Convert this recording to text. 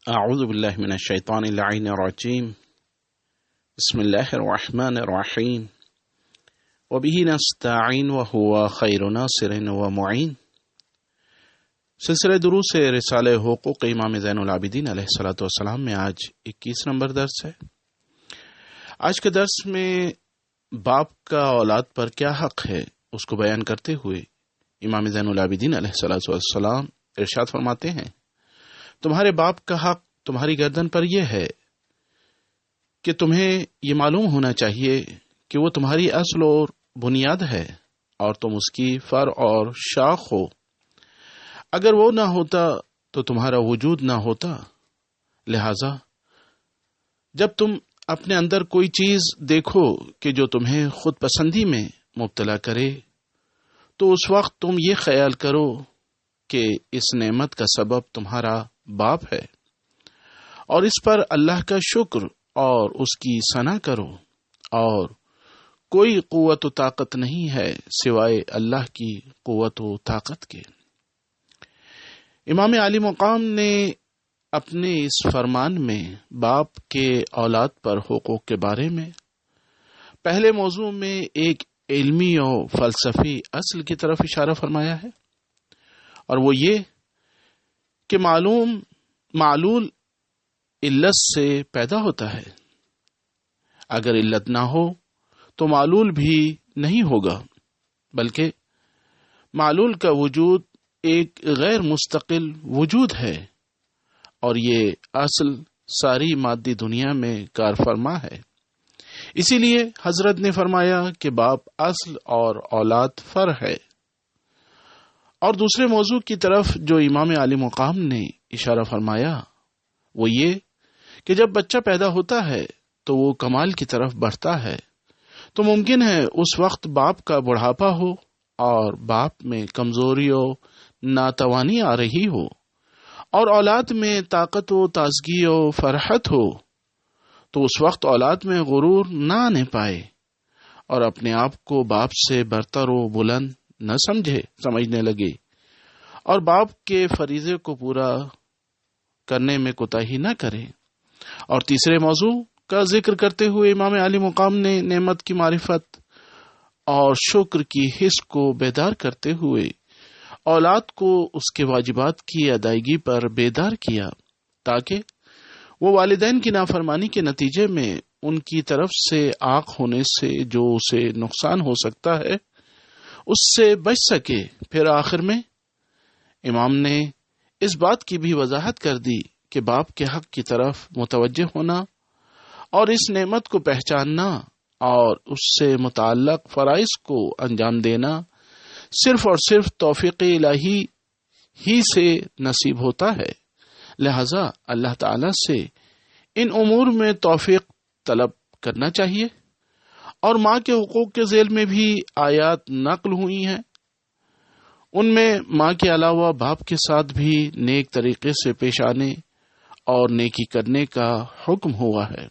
أعوذ بالله من الشيطان اللعين الرجيم. بسم الله الرحمن الرحيم وبه نستعين وهو خير ناصر ومعين. سلسلہ دروس رسالہ حقوق امام زین العابدین علیہ الصلوۃ والسلام میں آج 21 نمبر درس ہے۔ آج کے درس میں باپ کا اولاد پر کیا حق ہے اس کو بیان کرتے ہوئے امام زین العابدین علیہ الصلوۃ والسلام ارشاد فرماتے ہیں، تمہارے باپ کا حق تمہاری گردن پر یہ ہے کہ تمہیں یہ معلوم ہونا چاہیے کہ وہ تمہاری اصل اور بنیاد ہے اور تم اس کی فر اور شاخ ہو۔ اگر وہ نہ ہوتا تو تمہارا وجود نہ ہوتا۔ لہذا جب تم اپنے اندر کوئی چیز دیکھو کہ جو تمہیں خود پسندی میں مبتلا کرے تو اس وقت تم یہ خیال کرو کہ اس نعمت کا سبب تمہارا باپ ہے اور اس پر اللہ کا شکر اور اس کی ثنا کرو، اور کوئی قوت و طاقت نہیں ہے سوائے اللہ کی قوت و طاقت کے۔ امام علی مقام نے اپنے اس فرمان میں باپ کے اولاد پر حقوق کے بارے میں پہلے موضوع میں ایک علمی و فلسفی اصل کی طرف اشارہ فرمایا ہے، اور وہ یہ کہ معلول علت سے پیدا ہوتا ہے۔ اگر علت نہ ہو تو معلول بھی نہیں ہوگا، بلکہ معلول کا وجود ایک غیر مستقل وجود ہے، اور یہ اصل ساری مادی دنیا میں کار فرما ہے۔ اسی لیے حضرت نے فرمایا کہ باپ اصل اور اولاد فر ہے۔ اور دوسرے موضوع کی طرف جو امام علی مقام نے اشارہ فرمایا وہ یہ کہ جب بچہ پیدا ہوتا ہے تو وہ کمال کی طرف بڑھتا ہے، تو ممکن ہے اس وقت باپ کا بڑھاپا ہو اور باپ میں کمزوری و ناتوانی آ رہی ہو، اور اولاد میں طاقت و تازگی و فرحت ہو، تو اس وقت اولاد میں غرور نہ آنے پائے اور اپنے آپ کو باپ سے برتر و بلند نہ سمجھنے لگے، اور باپ کے فریضے کو پورا کرنے میں کوتاہی نہ کرے۔ اور تیسرے موضوع کا ذکر کرتے ہوئے امام علی مقام نے نعمت کی معرفت اور شکر کی حس کو بیدار کرتے ہوئے اولاد کو اس کے واجبات کی ادائیگی پر بیدار کیا، تاکہ وہ والدین کی نافرمانی کے نتیجے میں ان کی طرف سے عاق ہونے سے جو اسے نقصان ہو سکتا ہے اس سے بچ سکے۔ پھر آخر میں امام نے اس بات کی بھی وضاحت کر دی کہ باپ کے حق کی طرف متوجہ ہونا اور اس نعمت کو پہچاننا اور اس سے متعلق فرائض کو انجام دینا صرف اور صرف توفیق الہی ہی سے نصیب ہوتا ہے۔ لہذا اللہ تعالی سے ان امور میں توفیق طلب کرنا چاہیے۔ اور ماں کے حقوق کے ذیل میں بھی آیات نقل ہوئی ہیں، ان میں ماں کے علاوہ باپ کے ساتھ بھی نیک طریقے سے پیش آنے اور نیکی کرنے کا حکم ہوا ہے۔